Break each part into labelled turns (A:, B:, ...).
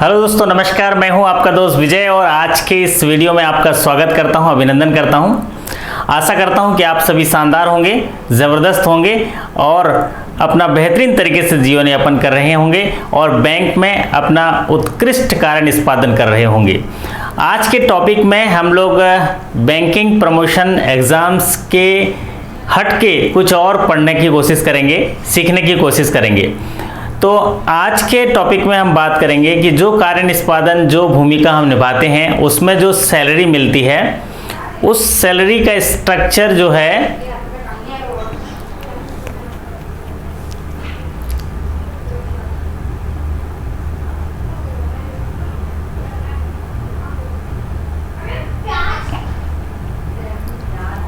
A: Hello दोस्तों, नमस्कार। मैं हूं आपका दोस्त विजय और आज के इस वीडियो में आपका स्वागत करता हूं, अभिनंदन करता हूं। आशा करता हूं कि आप सभी शानदार होंगे, ज़बरदस्त होंगे और अपना बेहतरीन तरीके से जीवन यापन कर रहे होंगे और बैंक में अपना उत्कृष्ट कार्य निष्पादन कर रहे होंगे। आज के टॉपिक में हम लोग बैंकिंग प्रमोशन एग्ज़ाम्स के हट के कुछ और पढ़ने की कोशिश करेंगे, सीखने की कोशिश करेंगे। तो आज के टॉपिक में हम बात करेंगे कि जो कार्य निष्पादन, जो भूमिका हम निभाते हैं, उसमें जो सैलरी मिलती है, उस सैलरी का स्ट्रक्चर जो है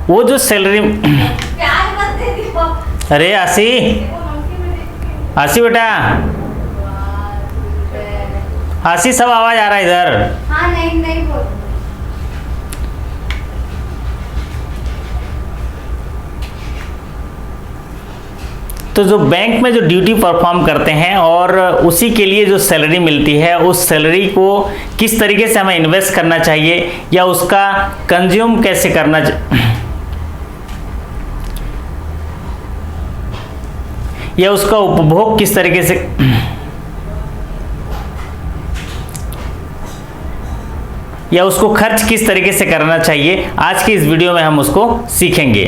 A: वो जो सैलरी अरे आशी बेटा, आशी सब आवाज आ रहा है इधर।
B: हाँ, नहीं बोल।
A: तो जो बैंक में जो ड्यूटी परफॉर्म करते हैं और उसी के लिए जो सैलरी मिलती है, उस सैलरी को किस तरीके से हमें इन्वेस्ट करना चाहिए या उसका कंज्यूम कैसे करना या उसका उपभोग किस तरीके से या उसको खर्च किस तरीके से करना चाहिए, आज की इस वीडियो में हम उसको सीखेंगे।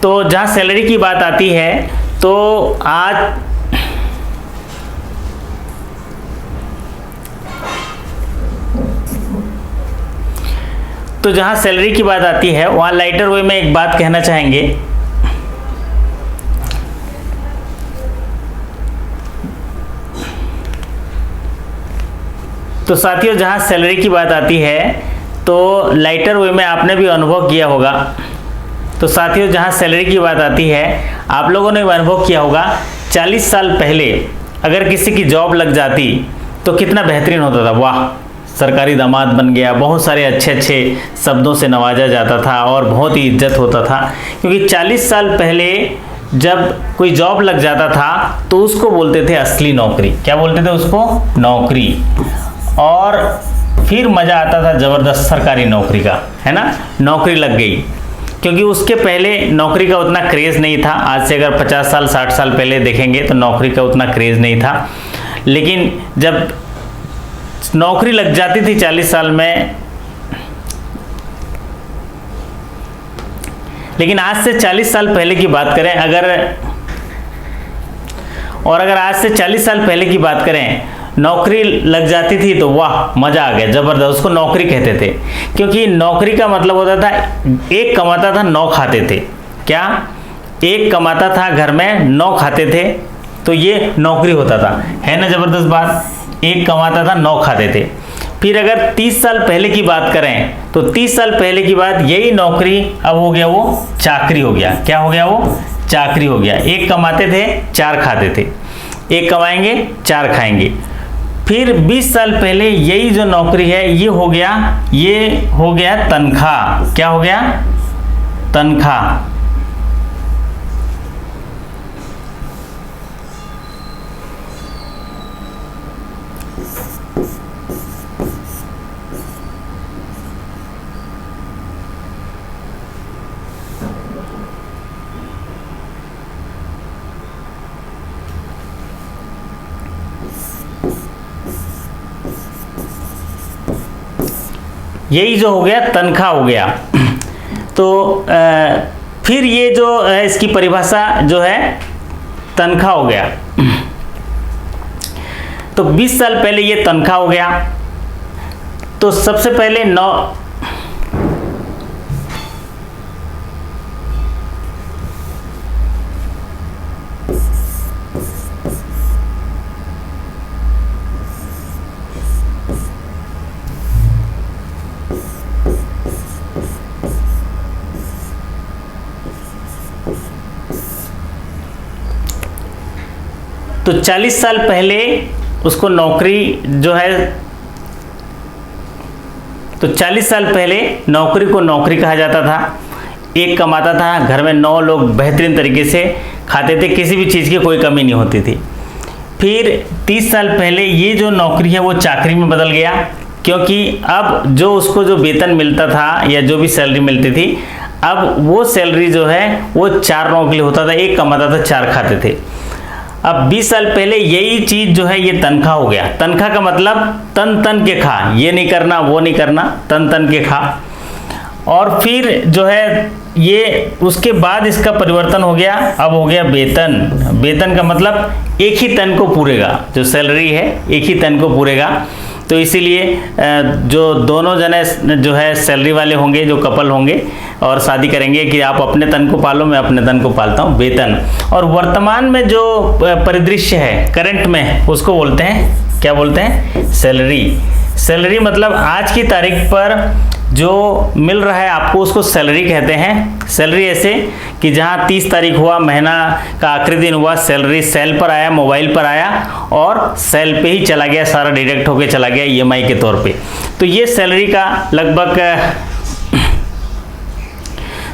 A: तो जहां सैलरी की बात आती है तो जहां सैलरी की बात आती है वहां लाइटर वे में एक बात कहना चाहेंगे। तो साथियों, जहां सैलरी की बात आती है तो लाइटर वे में आपने भी अनुभव किया होगा। तो साथियों, जहां सैलरी की बात आती है, आप लोगों ने भी अनुभव किया होगा 40 साल पहले अगर किसी की जॉब लग जाती तो कितना बेहतरीन होता था। वाह, सरकारी दामाद बन गया, बहुत सारे अच्छे अच्छे शब्दों से नवाजा जाता था और बहुत ही इज्जत होता था। क्योंकि 40 साल पहले जब कोई जॉब लग जाता था तो उसको बोलते थे असली नौकरी। क्या बोलते थे उसको? नौकरी। और फिर मज़ा आता था ज़बरदस्त सरकारी नौकरी का, है ना। नौकरी लग गई, क्योंकि उसके पहले नौकरी का उतना क्रेज़ नहीं था। आज से अगर 50 साल 60 साल पहले देखेंगे तो नौकरी का उतना क्रेज़ नहीं था। लेकिन जब नौकरी लग जाती थी 40 साल में, लेकिन आज से 40 साल पहले की बात करें अगर आज से 40 साल पहले की बात करें, नौकरी लग जाती थी तो वाह, मज़ा आ गया, ज़बरदस्त। उसको नौकरी कहते थे, क्योंकि नौकरी का मतलब होता था एक कमाता था 9 खाते थे। क्या? एक कमाता था घर में, 9 खाते थे, तो ये नौकरी होता था, है ना। ज़बरदस्त बात। एक कमाता था 9 खाते थे। फिर अगर 30 साल पहले की बात करें तो 30 साल पहले की बात, यही नौकरी अब हो गया वो चाकरी हो गया। क्या हो गया? वो चाकरी हो गया। एक कमाते थे 4 खाते थे, एक कमाएंगे 4 खाएंगे। फिर 20 साल पहले यही जो नौकरी है ये हो गया तनख्वाह। क्या हो गया? तनख्वाह। यही जो हो गया तनख्वाह हो गया। तो फिर ये जो इसकी परिभाषा जो है तनख्वाह हो गया। तो 20 साल पहले ये तनख्वाह हो गया। तो सबसे पहले तो 40 साल पहले उसको नौकरी जो है, तो 40 साल पहले नौकरी को नौकरी कहा जाता था। एक कमाता था, घर में 9 लोग बेहतरीन तरीके से खाते थे, किसी भी चीज़ की कोई कमी नहीं होती थी। फिर 30 साल पहले ये जो नौकरी है वो चाकरी में बदल गया, क्योंकि अब जो उसको जो वेतन मिलता था या जो भी सैलरी मिलती थी, अब वो सैलरी जो है वो 4 लोगों के लिए होता था, एक कमाता था 4 खाते थे। अब 20 साल पहले यही चीज़ जो है ये तनख्वाह हो गया। तनख्वाह का मतलब तन तन के खा, ये नहीं करना वो नहीं करना, तन तन के खा। और फिर जो है ये उसके बाद इसका परिवर्तन हो गया, अब हो गया वेतन। वेतन का मतलब एक ही तन को पूरेगा, जो सैलरी है एक ही तन को पूरेगा। तो इसीलिए जो दोनों जने जो है सैलरी वाले होंगे, जो कपल होंगे और शादी करेंगे कि आप अपने तन को पालो, मैं अपने तन को पालता हूँ, वेतन। और वर्तमान में जो परिदृश्य है करंट में, उसको बोलते हैं, क्या बोलते हैं? सैलरी। सैलरी मतलब आज की तारीख पर जो मिल रहा है आपको, उसको सैलरी कहते हैं। सैलरी ऐसे कि जहाँ 30 तारीख हुआ, महीना का आखिरी दिन हुआ, सैलरी सेल पर आया, मोबाइल पर आया और सेल पे ही चला गया, सारा डिडक्ट होके चला गया ईएमआई के तौर पे। तो ये सैलरी का लगभग,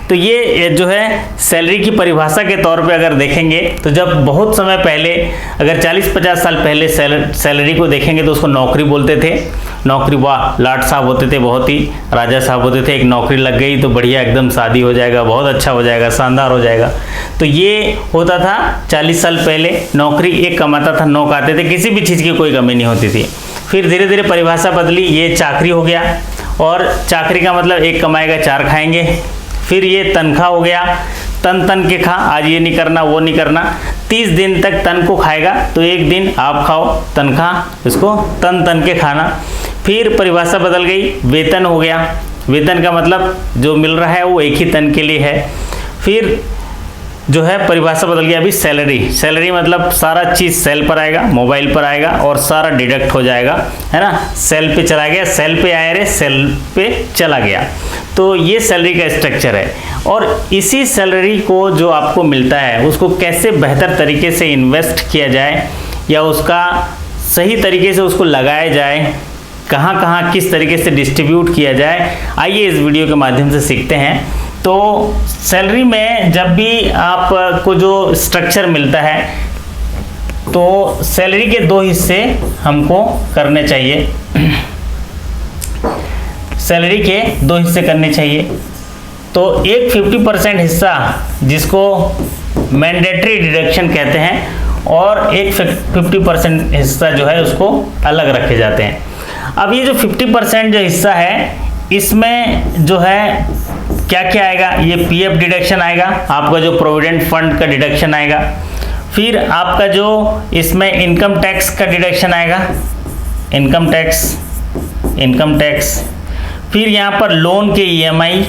A: तो ये जो है सैलरी की परिभाषा के तौर पे अगर देखेंगे तो जब बहुत समय पहले, अगर 40-50 साल पहले सैलरी को देखेंगे तो उसको नौकरी बोलते थे। नौकरी, वाह, लाट साहब होते थे, बहुत ही राजा साहब होते थे, एक नौकरी लग गई तो बढ़िया, एकदम शादी हो जाएगा, बहुत अच्छा हो जाएगा, शानदार हो जाएगा। तो ये होता था 40 साल पहले। नौकरी एक कमाता था, 9 खाते थे, किसी भी चीज़ की कोई कमी नहीं होती थी। फिर धीरे धीरे परिभाषा बदली, ये चाकरी हो गया, और चाकरी का मतलब एक कमाएगा 4 खाएंगे। फिर ये तनख्वाह हो गया, तन तन के खा, आज ये नहीं करना वो नहीं करना। 30 दिन तक तन को खाएगा तो एक दिन आप खाओ तनख्वाह, इसको तन तन के खाना। फिर परिभाषा बदल गई, वेतन हो गया। वेतन का मतलब जो मिल रहा है वो एक ही तन के लिए है। फिर जो है परिभाषा बदल गया अभी सैलरी। सैलरी मतलब सारा चीज़ सेल पर आएगा, मोबाइल पर आएगा और सारा डिडक्ट हो जाएगा, है ना। सेल पे चला गया, सेल पे आया रे, सेल पे चला गया। तो ये सैलरी का स्ट्रक्चर है। और इसी सैलरी को जो आपको मिलता है उसको कैसे बेहतर तरीके से इन्वेस्ट किया जाए या उसका सही तरीके से उसको लगाया जाए, कहाँ कहाँ किस तरीके से डिस्ट्रीब्यूट किया जाए, आइए इस वीडियो के माध्यम से सीखते हैं। तो सैलरी में जब भी आपको जो स्ट्रक्चर मिलता है तो सैलरी के 2 हिस्से हमको करने चाहिए। सैलरी के 2 हिस्से करने चाहिए। तो एक 50% हिस्सा जिसको मैंडेटरी डिडक्शन कहते हैं और एक 50% हिस्सा जो है उसको अलग रखे जाते हैं। अब ये जो 50% जो हिस्सा है इसमें जो है क्या क्या आएगा, ये पीएफ डिडक्शन आएगा, आपका जो प्रोविडेंट फंड का डिडक्शन आएगा, फिर आपका जो इसमें इनकम टैक्स का डिडक्शन आएगा, इनकम टैक्स, फिर यहाँ पर लोन के ईएमआई,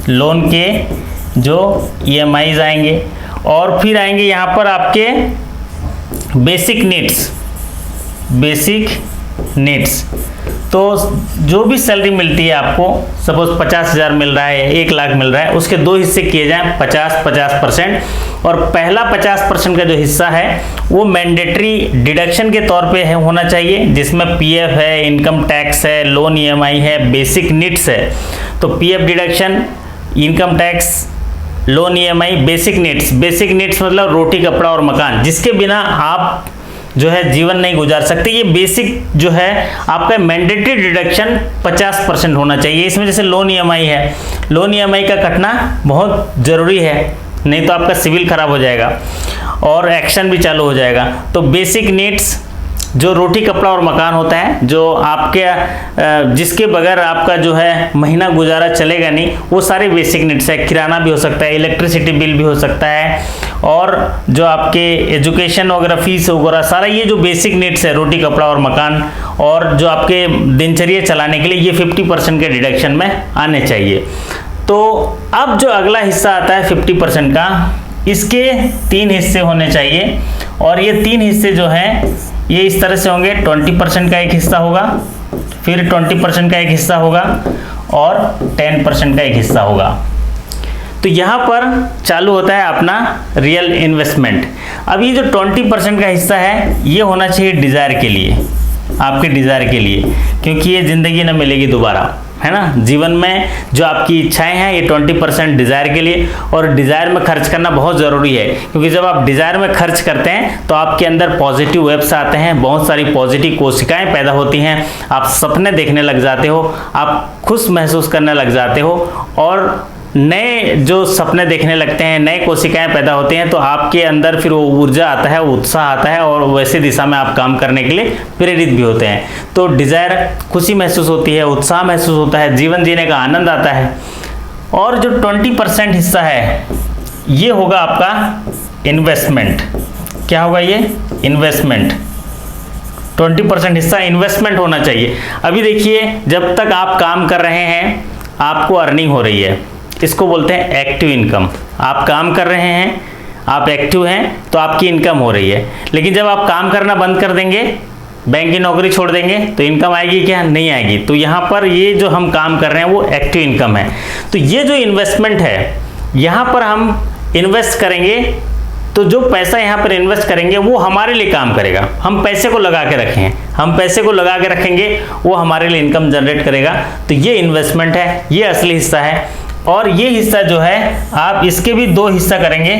A: लोन के जो ईएमआईज आएंगे, और फिर आएंगे यहाँ पर आपके बेसिक नीड्स। तो जो भी सैलरी मिलती है आपको, सपोज 50,000 मिल रहा है, 1 लाख मिल रहा है, उसके 2 हिस्से किए जाएं, 50-50%। और पहला 50% का जो हिस्सा है वो मैंडेटरी डिडक्शन के तौर पे है होना चाहिए, जिसमें पीएफ है, इनकम टैक्स है, लोन ईएमआई है, बेसिक नीड्स है। तो PF deduction, income tax, loan EMI, basic needs मतलब रोटी कपड़ा और मकान, जिसके बिना आप जो है जीवन नहीं गुजार सकते। ये बेसिक जो है आपका मैंडेटरी डिडक्शन 50% होना चाहिए। इसमें जैसे लोन ईएमआई है, लोन ईएमआई का कटना बहुत ज़रूरी है, नहीं तो आपका सिविल खराब हो जाएगा और एक्शन भी चालू हो जाएगा। तो बेसिक नीड्स जो रोटी कपड़ा और मकान होता है, जो आपके जिसके बगैर आपका जो है महीना गुजारा चलेगा नहीं, वो सारे बेसिक नीड्स है। किराना भी हो सकता है, इलेक्ट्रिसिटी बिल भी हो सकता है, और जो आपके एजुकेशन वगैरह फीस वगैरह सारा, ये जो बेसिक नीड्स है, रोटी कपड़ा और मकान, और जो आपके दिनचर्या चलाने के लिए, ये 50% के डिडक्शन में आने चाहिए। तो अब जो अगला हिस्सा आता है 50% का, इसके 3 हिस्से होने चाहिए, और ये 3 हिस्से जो हैं ये इस तरह से होंगे। 20% का एक हिस्सा होगा, फिर 20% का एक हिस्सा होगा, और 10% का एक हिस्सा होगा। तो यहाँ पर चालू होता है अपना रियल इन्वेस्टमेंट। अब ये जो 20% का हिस्सा है ये होना चाहिए डिज़ायर के लिए, आपके डिज़ायर के लिए, क्योंकि ये ज़िंदगी न मिलेगी दोबारा। है ना। जीवन में जो आपकी इच्छाएं हैं ये 20% डिज़ायर के लिए, और डिज़ायर में खर्च करना बहुत ज़रूरी है, क्योंकि जब आप डिज़ायर में खर्च करते हैं तो आपके अंदर पॉजिटिव वेव्स आते हैं, बहुत सारी पॉजिटिव कोशिकाएं पैदा होती हैं, आप सपने देखने लग जाते हो, आप खुश महसूस करने लग जाते हो, और नए जो सपने देखने लगते हैं, नए कोशिकाएं पैदा होती हैं, तो आपके अंदर फिर वो ऊर्जा आता है, उत्साह आता है, और वैसे दिशा में आप काम करने के लिए प्रेरित भी होते हैं। तो डिज़ायर खुशी महसूस होती है, उत्साह महसूस होता है, जीवन जीने का आनंद आता है। और जो 20% हिस्सा है ये होगा आपका इन्वेस्टमेंट। क्या होगा ये? इन्वेस्टमेंट। 20% हिस्सा इन्वेस्टमेंट होना चाहिए। अभी देखिए, जब तक आप काम कर रहे हैं आपको अर्निंग हो रही है, इसको बोलते हैं एक्टिव इनकम। आप काम कर रहे हैं, आप एक्टिव हैं, तो आपकी इनकम हो रही है। लेकिन जब आप काम करना बंद कर देंगे, बैंक की नौकरी छोड़ देंगे, तो इनकम आएगी क्या? नहीं आएगी। तो यहाँ पर ये जो हम काम कर रहे हैं वो एक्टिव इनकम है। तो ये जो इन्वेस्टमेंट है, यहाँ पर हम इन्वेस्ट करेंगे, तो जो पैसा यहाँ पर इन्वेस्ट करेंगे वो हमारे लिए काम करेगा। हम पैसे को लगा के रखे हैं, हम पैसे को लगा के रखेंगे, वो हमारे लिए इनकम जनरेट करेगा। तो ये इन्वेस्टमेंट है, ये असली हिस्सा है। और ये हिस्सा जो है, आप इसके भी दो हिस्सा करेंगे।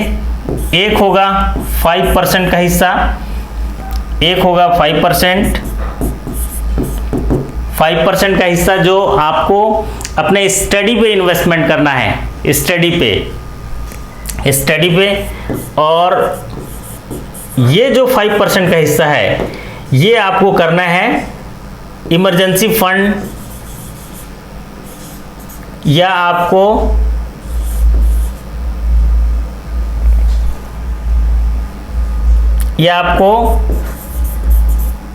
A: एक होगा 5% का हिस्सा, एक होगा 5% का हिस्सा जो आपको अपने स्टडी पे इन्वेस्टमेंट करना है, स्टडी पे। और ये जो 5% का हिस्सा है ये आपको करना है इमरजेंसी फंड, या आपको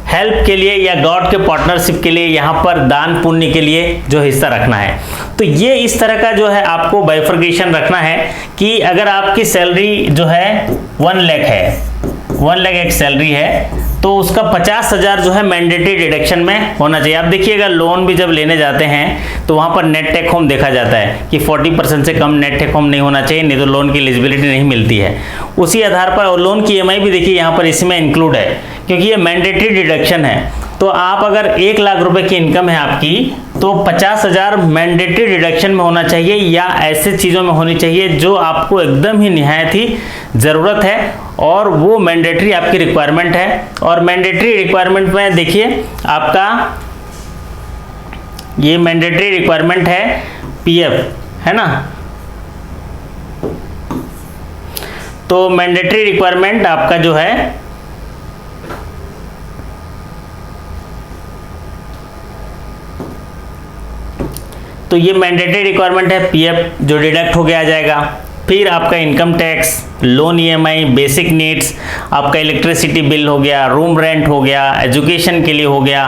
A: हेल्प के लिए या गॉड के पार्टनरशिप के लिए, यहाँ पर दान पुण्य के लिए जो हिस्सा रखना है। तो ये इस तरह का जो है आपको बाइफर्केशन रखना है कि अगर आपकी सैलरी जो है 1 लाख है, 1 लाख एक सैलरी है, तो उसका 50,000 जो है मैंडेटरी डिडक्शन में होना चाहिए। आप देखिएगा, लोन भी जब लेने जाते हैं तो वहाँ पर नेट टेक होम देखा जाता है कि 40% से कम नेट टेक होम नहीं होना चाहिए, नहीं तो लोन की एलिजिबिलिटी नहीं मिलती है। उसी आधार पर, और लोन की EMI भी देखिए यहाँ पर इसमें इंक्लूड है, क्योंकि ये मैंडेटरी डिडक्शन है। तो आप अगर 1 लाख रुपए की इनकम है आपकी, तो 50,000 मैंडेटरी डिडक्शन में होना चाहिए, या ऐसे चीज़ों में होनी चाहिए जो आपको एकदम ही निहायत ही ज़रूरत है, और वो मैंडेटरी आपकी रिक्वायरमेंट है। और मैंडेटरी रिक्वायरमेंट में देखिए आपका ये मैंडेटरी रिक्वायरमेंट है PF, है ना। तो मैंडेटरी रिक्वायरमेंट आपका जो है तो ये मैंडेटरी रिक्वायरमेंट है PF जो डिडक्ट होके आ जाएगा। फिर आपका income tax, loan EMI, basic needs, आपका इलेक्ट्रिसिटी बिल हो गया, रूम रेंट हो गया, एजुकेशन के लिए हो गया,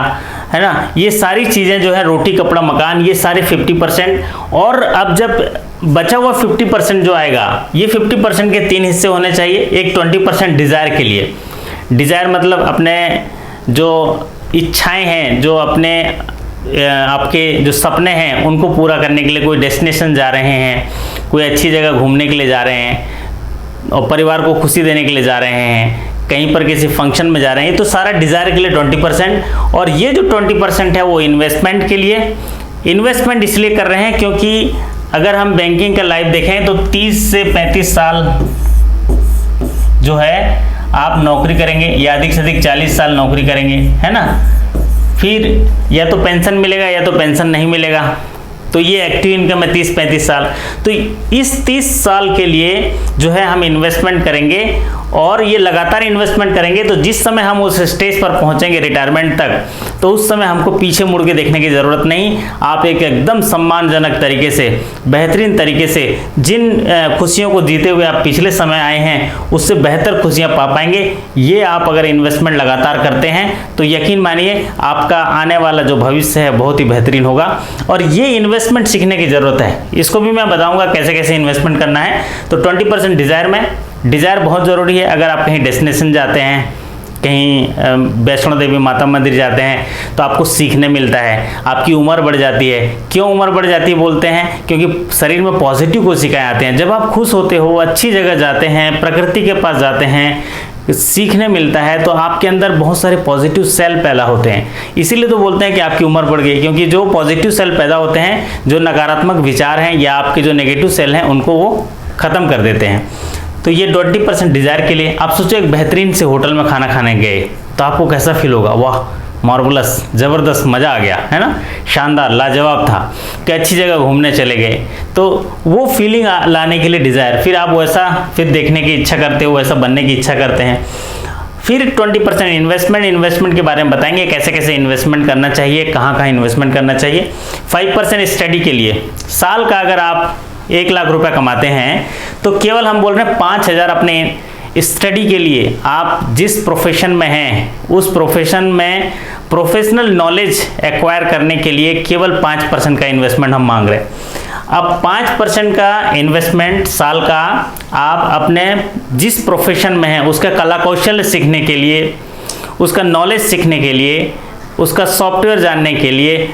A: है ना। ये सारी चीज़ें जो है, रोटी कपड़ा मकान, ये सारे 50%। और अब जब बचा हुआ 50% जो आएगा, ये 50% के 3 हिस्से होने चाहिए। एक 20% डिज़ायर के लिए। डिज़ायर मतलब अपने जो इच्छाएं हैं, जो अपने आपके जो सपने हैं उनको पूरा करने के लिए, कोई डेस्टिनेशन जा रहे हैं, कोई अच्छी जगह घूमने के लिए जा रहे हैं, और परिवार को खुशी देने के लिए जा रहे हैं, कहीं पर किसी फंक्शन में जा रहे हैं, तो सारा डिज़ायर के लिए 20%। और ये जो 20% है वो इन्वेस्टमेंट के लिए। इन्वेस्टमेंट इसलिए कर रहे हैं क्योंकि अगर हम बैंकिंग का लाइफ देखें तो 30 से 35 साल जो है आप नौकरी करेंगे, या अधिक से अधिक 40 साल नौकरी करेंगे, है ना। फिर या तो पेंशन मिलेगा या तो पेंशन नहीं मिलेगा। तो ये एक्टिव इनकम है 30-35 साल। तो इस 30 साल के लिए जो है हम इन्वेस्टमेंट करेंगे, और ये लगातार इन्वेस्टमेंट करेंगे, तो जिस समय हम उस स्टेज पर पहुंचेंगे रिटायरमेंट तक, तो उस समय हमको पीछे मुड़ के देखने की ज़रूरत नहीं। आप एक एकदम सम्मानजनक तरीके से, बेहतरीन तरीके से, जिन खुशियों को जीते हुए आप पिछले समय आए हैं, उससे बेहतर खुशियाँ पा पाएंगे। ये आप अगर इन्वेस्टमेंट लगातार करते हैं तो यकीन मानिए आपका आने वाला जो भविष्य है बहुत ही बेहतरीन होगा। और ये इन्वेस्टमेंट सीखने की ज़रूरत है, इसको भी मैं बताऊँगा कैसे कैसे इन्वेस्टमेंट करना है। तो 20% डिज़ायर में, डिज़ायर बहुत ज़रूरी है। अगर आप कहीं डेस्टिनेशन जाते हैं, कहीं वैष्णो देवी माता मंदिर जाते हैं, तो आपको सीखने मिलता है, आपकी उम्र बढ़ जाती है। क्यों उम्र बढ़ जाती है बोलते हैं? क्योंकि शरीर में पॉजिटिव कोशिकाएं आते हैं। जब आप खुश होते हो, अच्छी जगह जाते हैं, प्रकृति के पास जाते हैं, सीखने मिलता है तो आपके अंदर बहुत सारे पॉजिटिव सेल पैदा होते हैं। इसीलिए तो बोलते हैं कि आपकी उम्र बढ़ गई, क्योंकि जो पॉजिटिव सेल पैदा होते हैं, जो नकारात्मक विचार हैं या आपके जो नेगेटिव सेल हैं, उनको वो ख़त्म कर देते हैं। तो ये 20% डिज़ायर के लिए। आप सोचो एक बेहतरीन से होटल में खाना खाने गए तो आपको कैसा फील होगा, वाह मार्वलस, ज़बरदस्त, मज़ा आ गया, है ना, शानदार, लाजवाब था, कि अच्छी जगह घूमने चले गए। तो वो फीलिंग लाने के लिए डिज़ायर, फिर आप वैसा फिर देखने की इच्छा करते हो, वैसा बनने की इच्छा करते हैं। फिर 20% इन्वेस्टमेंट के बारे में बताएंगे, कैसे कैसे इन्वेस्टमेंट करना चाहिए, कहाँ कहाँ इन्वेस्टमेंट करना चाहिए। 5% स्टडी के लिए। साल का अगर आप 1 लाख रुपया कमाते हैं तो केवल हम बोल रहे हैं 5,000 अपने स्टडी के लिए, आप जिस प्रोफेशन में हैं उस प्रोफेशन में प्रोफेशनल नॉलेज एक्वायर करने के लिए केवल 5% का इन्वेस्टमेंट हम मांग रहे हैं। अब 5% का इन्वेस्टमेंट साल का आप अपने जिस प्रोफेशन में हैं उसका कला कौशल सीखने के लिए, उसका नॉलेज सीखने के लिए, उसका सॉफ्टवेयर जानने के लिए,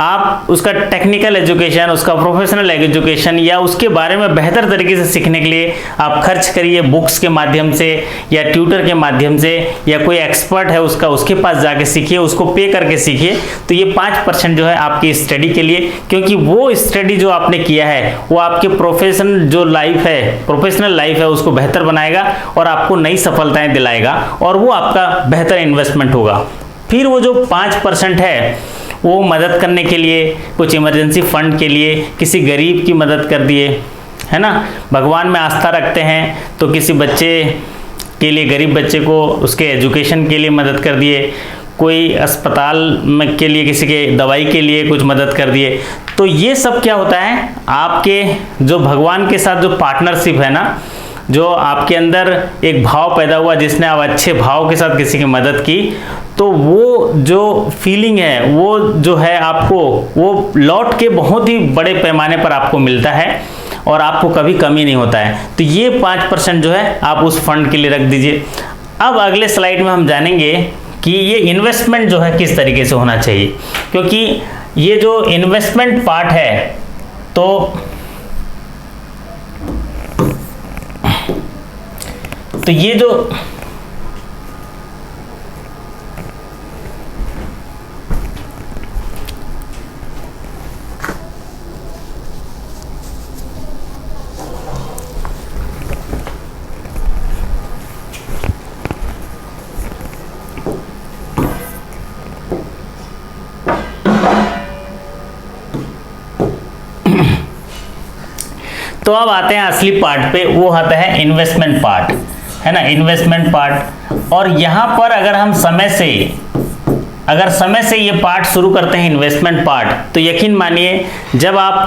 A: आप उसका टेक्निकल एजुकेशन, उसका प्रोफेशनल एजुकेशन या उसके बारे में बेहतर तरीके से सीखने के लिए आप खर्च करिए, बुक्स के माध्यम से या ट्यूटर के माध्यम से, या कोई एक्सपर्ट है उसका, उसके पास जाके सीखिए, उसको पे करके सीखिए। तो ये 5% जो है आपकी स्टडी के लिए, क्योंकि वो स्टडी जो आपने किया है वो आपके प्रोफेशनल जो लाइफ है, प्रोफेशनल लाइफ है, उसको बेहतर बनाएगा और आपको नई सफलताएँ दिलाएगा, और वो आपका बेहतर इन्वेस्टमेंट होगा। फिर वो जो 5% है वो मदद करने के लिए, कुछ इमरजेंसी फंड के लिए, किसी गरीब की मदद कर दिए, है ना, भगवान में आस्था रखते हैं तो किसी बच्चे के लिए, गरीब बच्चे को उसके एजुकेशन के लिए मदद कर दिए, कोई अस्पताल में के लिए किसी के दवाई के लिए कुछ मदद कर दिए। तो ये सब क्या होता है, आपके जो भगवान के साथ जो पार्टनरशिप है ना, जो आपके अंदर एक भाव पैदा हुआ जिसने आप अच्छे भाव के साथ किसी की मदद की, तो वो जो फीलिंग है वो जो है आपको वो लौट के बहुत ही बड़े पैमाने पर आपको मिलता है और आपको कभी कमी नहीं होता है। तो ये 5% जो है आप उस फंड के लिए रख दीजिए। अब अगले स्लाइड में हम जानेंगे कि ये इन्वेस्टमेंट जो है किस तरीके से होना चाहिए, क्योंकि ये जो इन्वेस्टमेंट पार्ट है तो ये जो तो अब आते हैं असली पार्ट पे, वो आता है इन्वेस्टमेंट पार्ट, है ना, इन्वेस्टमेंट पार्ट। और यहाँ पर अगर हम समय से ये पार्ट शुरू करते हैं इन्वेस्टमेंट पार्ट, तो यकीन मानिए जब आप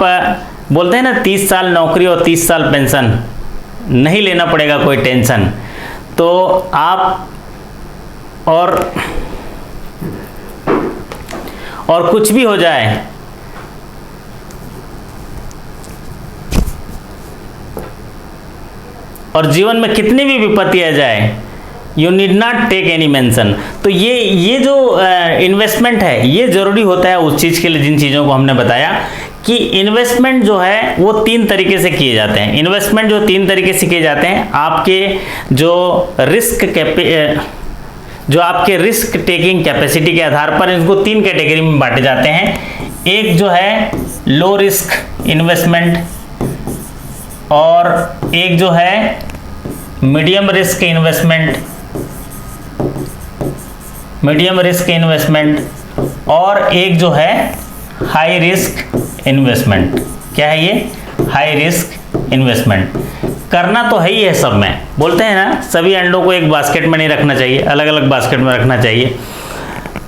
A: बोलते हैं ना 30 साल नौकरी और 30 साल पेंशन, नहीं लेना पड़ेगा कोई टेंशन, तो आप और कुछ भी हो जाए, और जीवन में कितनी भी विपत्ति आ जाए, you need not take any mention. तो ये जो इन्वेस्टमेंट है ये ज़रूरी होता है उस चीज़ के लिए, जिन चीज़ों को हमने बताया कि इन्वेस्टमेंट जो है वो 3 तरीके से किए जाते हैं। इन्वेस्टमेंट जो 3 तरीके से किए जाते हैं, आपके जो आपके रिस्क टेकिंग कैपेसिटी के आधार पर इनको 3 कैटेगरी में बांटे जाते हैं। एक जो है लो रिस्क इन्वेस्टमेंट, और एक जो है मीडियम रिस्क इन्वेस्टमेंट, और एक जो है हाई रिस्क इन्वेस्टमेंट। क्या है ये? High risk investment. करना तो है ही है सब में, बोलते हैं ना सभी अंडों को एक बास्केट में नहीं रखना चाहिए, अलग अलग बास्केट में रखना चाहिए।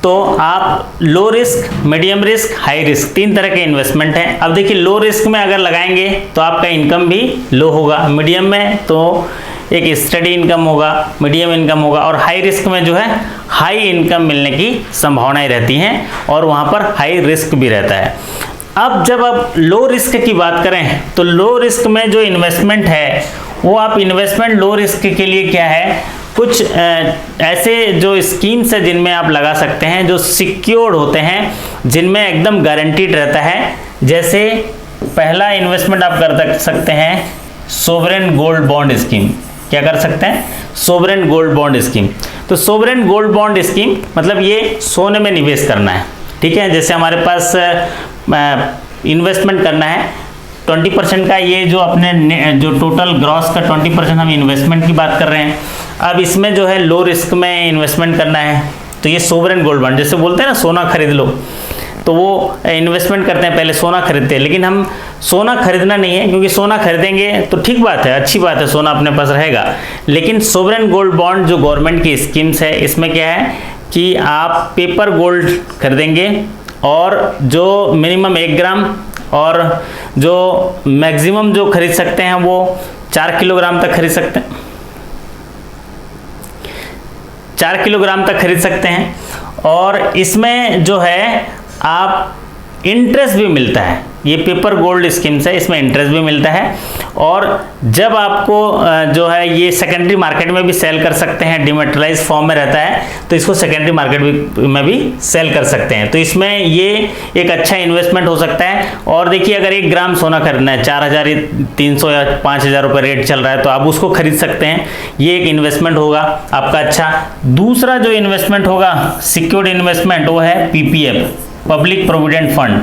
A: तो आप low risk, medium risk, high risk, 3 तरह के इन्वेस्टमेंट हैं। अब देखिए लो रिस्क में अगर लगाएंगे तो आपका इनकम भी लो होगा, मीडियम में तो एक स्टडी इनकम होगा, मीडियम इनकम होगा, और हाई रिस्क में जो है हाई इनकम मिलने की संभावनाएं रहती हैं और वहाँ पर हाई रिस्क भी रहता है। अब जब आप लो रिस्क की बात करें तो लो रिस्क में जो इन्वेस्टमेंट है वो आप इन्वेस्टमेंट लो रिस्क के लिए क्या है, कुछ ऐसे जो स्कीम्स है जिनमें आप लगा सकते हैं जो सिक्योर्ड होते हैं, जिनमें एकदम गारंटीड रहता है। जैसे पहला इन्वेस्टमेंट आप कर सकते हैं सोवरेन गोल्ड बॉन्ड स्कीम। क्या कर सकते हैं, सोवरेन गोल्ड बॉन्ड स्कीम। तो सोवरेन गोल्ड बॉन्ड स्कीम मतलब ये सोने में निवेश करना है, ठीक है। जैसे हमारे पास इन्वेस्टमेंट करना है 20% का, ये जो अपने जो टोटल ग्रॉस का 20% हम इन्वेस्टमेंट की बात कर रहे हैं। अब इसमें जो है लो रिस्क में इन्वेस्टमेंट करना है, तो ये सोवरेन गोल्ड बॉन्ड, जैसे बोलते हैं ना सोना खरीद लो, तो वो इन्वेस्टमेंट करते हैं, पहले सोना खरीदते हैं। लेकिन हम सोना खरीदना नहीं है, क्योंकि सोना खरीदेंगे तो ठीक बात है, अच्छी बात है, सोना अपने पास रहेगा। लेकिन सोवरेन गोल्ड बॉन्ड जो गवर्नमेंट की स्कीम्स है, इसमें क्या है कि आप पेपर गोल्ड खरीदेंगे और जो मिनिमम 1 ग्राम और जो मैक्सिमम जो खरीद सकते हैं वो 4 किलोग्राम तक खरीद सकते हैं, 4 किलोग्राम तक खरीद सकते हैं। और इसमें जो है आप इंटरेस्ट भी मिलता है, ये पेपर गोल्ड स्कीम है, इसमें इंटरेस्ट भी मिलता है। और जब आपको जो है ये सेकेंडरी मार्केट में भी सेल कर सकते हैं, डिमेटलाइज फॉर्म में रहता है, तो इसको सेकेंडरी मार्केट में भी सेल कर सकते हैं। तो इसमें ये एक अच्छा इन्वेस्टमेंट हो सकता है। और देखिए अगर 1 ग्राम सोना खरीदना है, 4,300 या 5,000 रुपये रेट चल रहा है, तो आप उसको खरीद सकते हैं, ये एक इन्वेस्टमेंट होगा आपका अच्छा। दूसरा जो इन्वेस्टमेंट होगा सिक्योर्ड इन्वेस्टमेंट, वो है PPF, पब्लिक प्रोविडेंट फंड।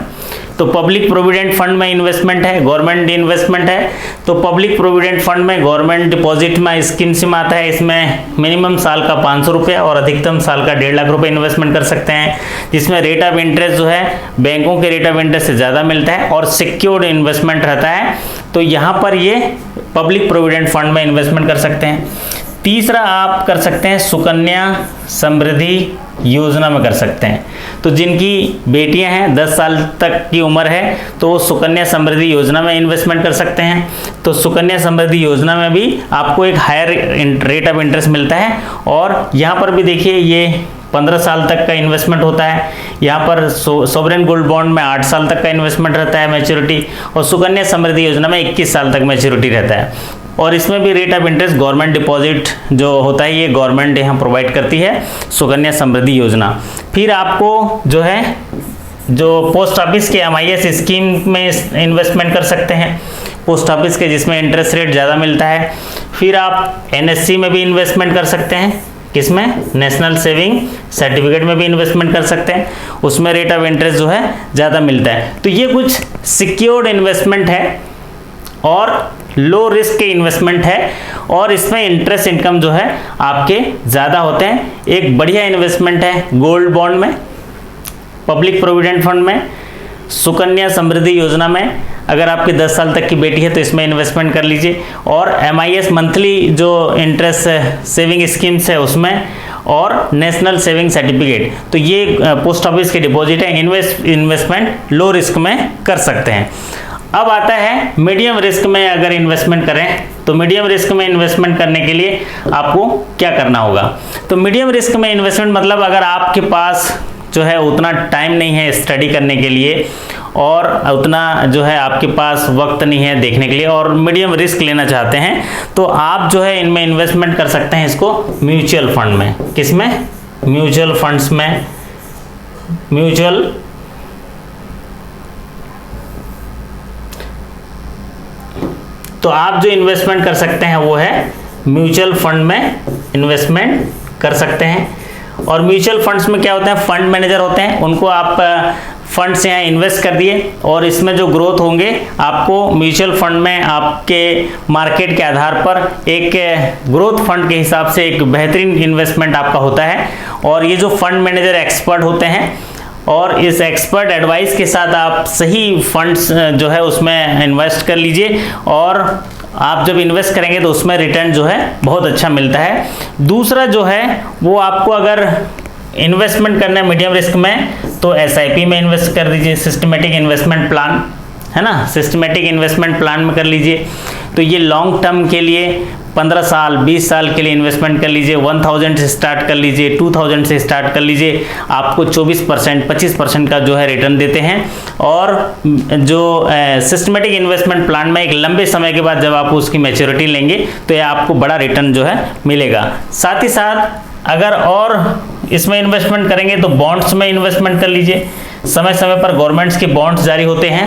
A: तो पब्लिक प्रोविडेंट फंड में इन्वेस्टमेंट है, गवर्नमेंट इन्वेस्टमेंट है। तो पब्लिक प्रोविडेंट फंड में गवर्नमेंट डिपॉजिट में स्कीम से आता है, इसमें मिनिमम साल का 500 रुपये और अधिकतम साल का 1.5 लाख रुपए इन्वेस्टमेंट कर सकते हैं, जिसमें रेट ऑफ इंटरेस्ट जो है बैंकों के रेट ऑफ इंटरेस्ट से ज़्यादा मिलता है और सिक्योर्ड इन्वेस्टमेंट रहता है। तो यहाँ पर ये पब्लिक प्रोविडेंट फंड में इन्वेस्टमेंट कर सकते हैं। तीसरा आप कर सकते हैं सुकन्या समृद्धि योजना में कर सकते हैं। तो जिनकी बेटियां हैं 10 साल तक की उम्र है, तो वो सुकन्या समृद्धि योजना में इन्वेस्टमेंट कर सकते हैं। तो सुकन्या समृद्धि योजना में भी आपको एक हायर रेट ऑफ इंटरेस्ट मिलता है। और यहाँ पर भी देखिए ये 15 साल तक का इन्वेस्टमेंट होता है। यहाँ पर सोवरेन गोल्ड बॉन्ड में 8 साल तक का इन्वेस्टमेंट रहता है मैच्योरिटी, और सुकन्या समृद्धि योजना में 21 साल तक मैच्योरिटी रहता है। और इसमें भी rate of interest government deposit जो होता है, ये गवर्नमेंट यहाँ प्रोवाइड करती है, सुकन्या समृद्धि योजना। फिर आपको जो है जो पोस्ट ऑफिस के MIS स्कीम में इन्वेस्टमेंट कर सकते हैं, पोस्ट ऑफिस के, जिसमें इंटरेस्ट रेट ज़्यादा मिलता है। फिर आप NSC में भी इन्वेस्टमेंट कर सकते हैं, किसमें, नेशनल सेविंग सर्टिफिकेट में भी इन्वेस्टमेंट कर सकते हैं, उसमें रेट ऑफ इंटरेस्ट जो है ज़्यादा मिलता है। तो ये कुछ सिक्योर्ड इन्वेस्टमेंट है और लो रिस्क के इन्वेस्टमेंट है, और इसमें इंटरेस्ट इनकम जो है आपके ज़्यादा होते हैं। एक बढ़िया इन्वेस्टमेंट है गोल्ड बॉन्ड में, पब्लिक प्रोविडेंट फंड में, सुकन्या समृद्धि योजना में। अगर आपकी 10 साल तक की बेटी है तो इसमें इन्वेस्टमेंट कर लीजिए, और MIS मंथली जो इंटरेस्ट सेविंग स्कीम्स है उसमें, और नेशनल सेविंग सर्टिफिकेट। तो ये पोस्ट ऑफिस के डिपॉजिट है, इन्वेस्टमेंट लो रिस्क में कर सकते हैं। अब आता है मीडियम रिस्क में अगर इन्वेस्टमेंट करें, तो मीडियम रिस्क में इन्वेस्टमेंट करने के लिए आपको क्या करना होगा। तो मीडियम रिस्क में इन्वेस्टमेंट मतलब अगर आपके पास जो है उतना टाइम नहीं है स्टडी करने के लिए, और उतना जो है आपके पास वक्त नहीं है देखने के लिए, और मीडियम रिस्क लेना चाहते हैं, तो आप जो है इनमें इन्वेस्टमेंट कर सकते हैं, इसको म्यूचुअल फंड में। किसमें, म्यूचुअल फंड्स में, म्यूचुअल तो आप जो इन्वेस्टमेंट कर सकते हैं वो है म्यूचुअल फंड में इन्वेस्टमेंट कर सकते हैं। और म्यूचुअल फंड्स में क्या होते हैं, फंड मैनेजर होते हैं, उनको आप फंड से यहाँ इन्वेस्ट कर दिए, और इसमें जो ग्रोथ होंगे आपको म्यूचुअल फंड में आपके मार्केट के आधार पर एक ग्रोथ फंड के हिसाब से एक बेहतरीन इन्वेस्टमेंट आपका होता है। और ये जो फंड मैनेजर एक्सपर्ट होते हैं, और इस एक्सपर्ट एडवाइस के साथ आप सही फंड्स जो है उसमें इन्वेस्ट कर लीजिए, और आप जब इन्वेस्ट करेंगे तो उसमें रिटर्न जो है बहुत अच्छा मिलता है। दूसरा जो है वो आपको अगर इन्वेस्टमेंट करना है मीडियम रिस्क में, तो SIP में इन्वेस्ट कर दीजिए, सिस्टमेटिक इन्वेस्टमेंट प्लान है ना, सिस्टमेटिक इन्वेस्टमेंट प्लान में कर लीजिए। तो ये लॉन्ग टर्म के लिए 15 साल 20 साल के लिए इन्वेस्टमेंट कर लीजिए, 1000 से स्टार्ट कर लीजिए, 2000 से स्टार्ट कर लीजिए, आपको 24% 25% का जो है रिटर्न देते हैं। और जो सिस्टमेटिक इन्वेस्टमेंट प्लान में एक लंबे समय के बाद जब आप उसकी मैच्योरिटी लेंगे तो ये आपको बड़ा रिटर्न जो है मिलेगा। साथ ही साथ अगर और इसमें इन्वेस्टमेंट करेंगे तो बॉन्ड्स में इन्वेस्टमेंट कर लीजिए, समय समय पर गवर्नमेंट्स के बॉन्ड्स जारी होते हैं,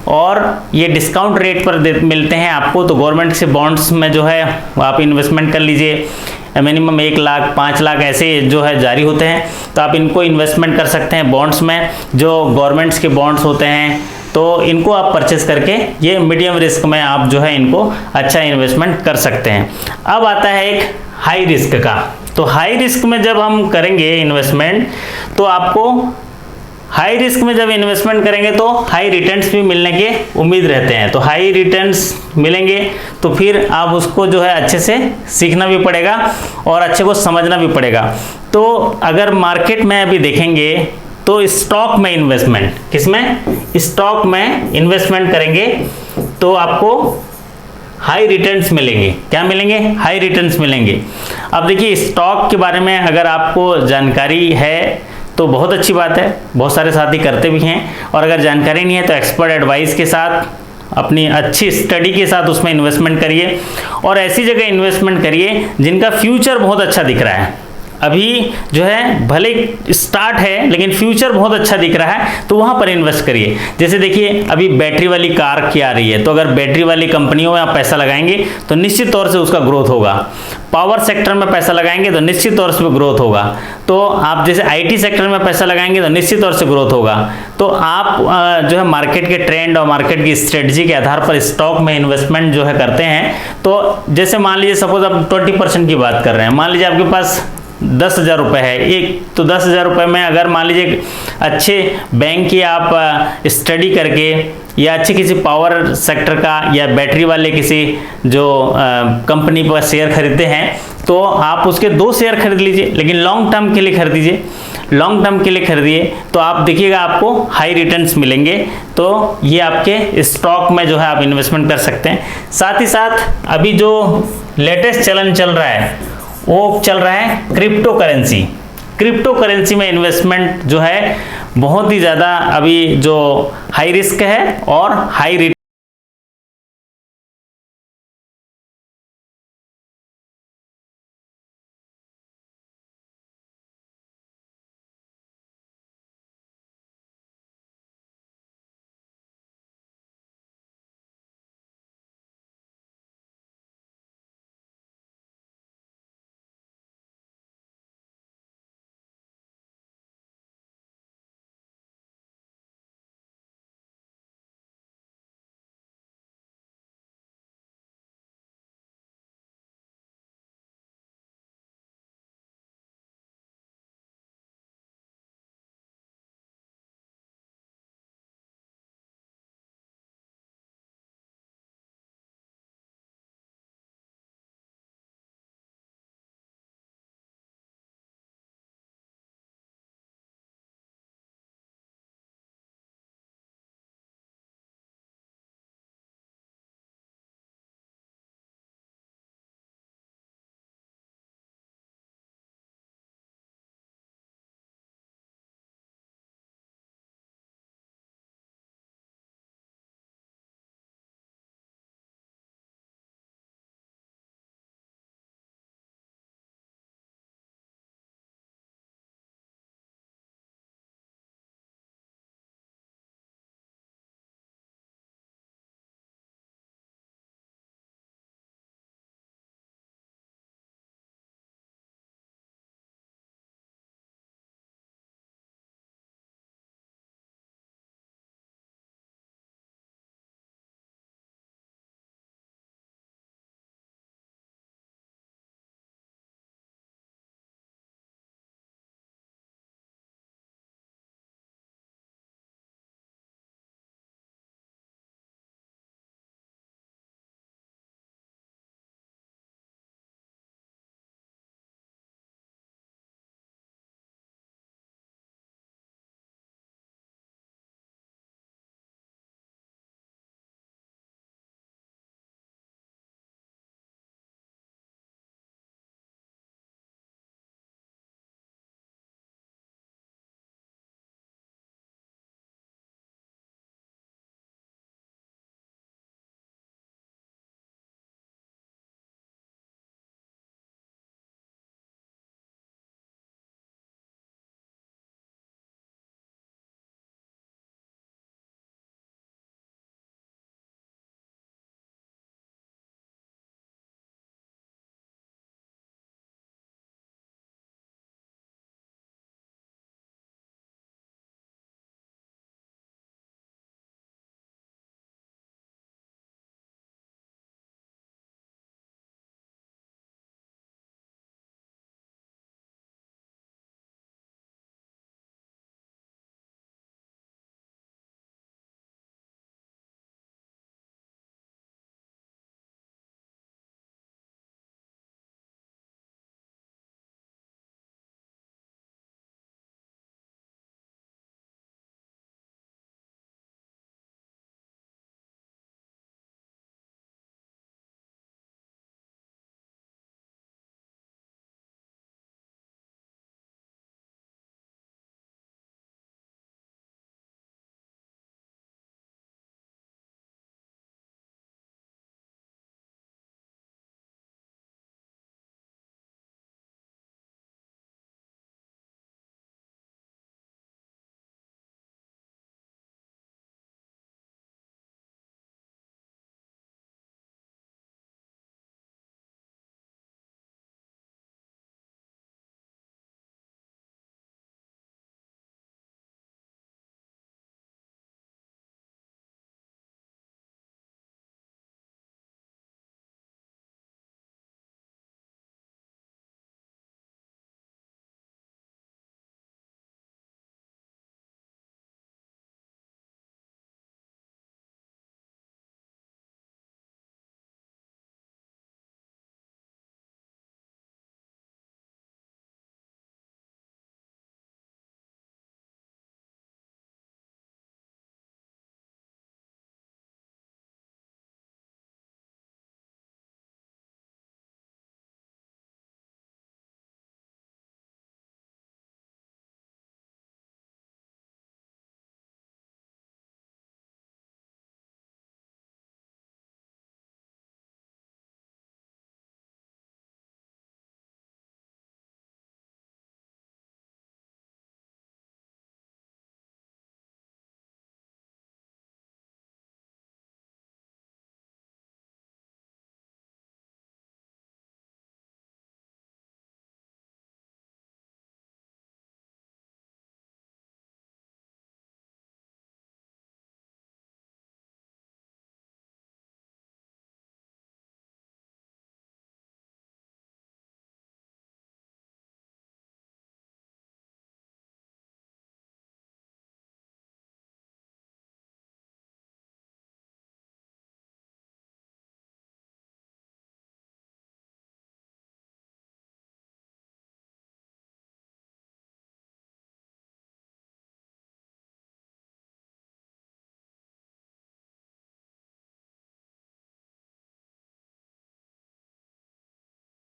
A: और ये डिस्काउंट रेट पर मिलते हैं आपको। तो गवर्नमेंट से बॉन्ड्स में जो है आप इन्वेस्टमेंट कर लीजिए, मिनिमम 1 लाख 5 लाख ऐसे जो है जारी होते हैं, तो आप इनको इन्वेस्टमेंट कर सकते हैं बॉन्ड्स में, जो गवर्नमेंट्स के बॉन्ड्स होते हैं। तो इनको आप परचेस करके ये मीडियम रिस्क में आप जो है इनको अच्छा इन्वेस्टमेंट कर सकते हैं। अब आता है एक हाई रिस्क का। तो हाई रिस्क में जब हम करेंगे इन्वेस्टमेंट, तो आपको हाई रिस्क में जब इन्वेस्टमेंट करेंगे तो हाई रिटर्न्स भी मिलने के उम्मीद रहते हैं। तो हाई रिटर्न्स मिलेंगे तो फिर आप उसको जो है अच्छे से सीखना भी पड़ेगा और अच्छे को समझना भी पड़ेगा। तो अगर मार्केट में अभी देखेंगे तो स्टॉक में इन्वेस्टमेंट, किसमें? स्टॉक में इन्वेस्टमेंट करेंगे तो आपको हाई रिटर्न्स मिलेंगे। क्या मिलेंगे? हाई रिटर्न्स मिलेंगे। अब देखिए, स्टॉक के बारे में अगर आपको जानकारी है तो बहुत अच्छी बात है, बहुत सारे साथी करते भी हैं, और अगर जानकारी नहीं है तो एक्सपर्ट एडवाइस के साथ, अपनी अच्छी स्टडी के साथ उसमें इन्वेस्टमेंट करिए और ऐसी जगह इन्वेस्टमेंट करिए जिनका फ्यूचर बहुत अच्छा दिख रहा है। अभी जो है भले स्टार्ट है लेकिन फ्यूचर बहुत अच्छा दिख रहा है, तो वहाँ पर इन्वेस्ट करिए। जैसे देखिए, अभी बैटरी वाली कार की आ रही है, तो अगर बैटरी वाली कंपनियों में आप पैसा लगाएंगे तो निश्चित तौर से उसका ग्रोथ होगा। पावर सेक्टर में पैसा लगाएंगे तो निश्चित तौर से ग्रोथ होगा। तो आप जैसे आईटी सेक्टर में पैसा लगाएंगे तो निश्चित तौर से ग्रोथ होगा। तो आप जो है मार्केट के ट्रेंड और मार्केट की स्ट्रेटजी के आधार पर स्टॉक में इन्वेस्टमेंट जो है करते हैं। तो जैसे मान लीजिए, सपोज आप 20% की बात कर रहे हैं, मान लीजिए आपके पास 10,000 रुपये है एक, तो 10,000 रुपये में अगर मान लीजिए अच्छे बैंक की आप स्टडी करके या अच्छे किसी पावर सेक्टर का या बैटरी वाले किसी जो कंपनी पर शेयर खरीदते हैं, तो आप उसके 2 शेयर खरीद लीजिए, लेकिन लॉन्ग टर्म के लिए खरीदिए। लॉन्ग टर्म के लिए खरीदिए तो आप देखिएगा आपको हाई रिटर्न्स मिलेंगे। तो ये आपके स्टॉक में जो है आप इन्वेस्टमेंट कर सकते हैं। साथ ही साथ अभी जो लेटेस्ट चलन चल रहा है वो चल रहा है क्रिप्टो करेंसी। क्रिप्टो करेंसी में इन्वेस्टमेंट जो है बहुत ही ज़्यादा अभी जो हाई रिस्क है और हाई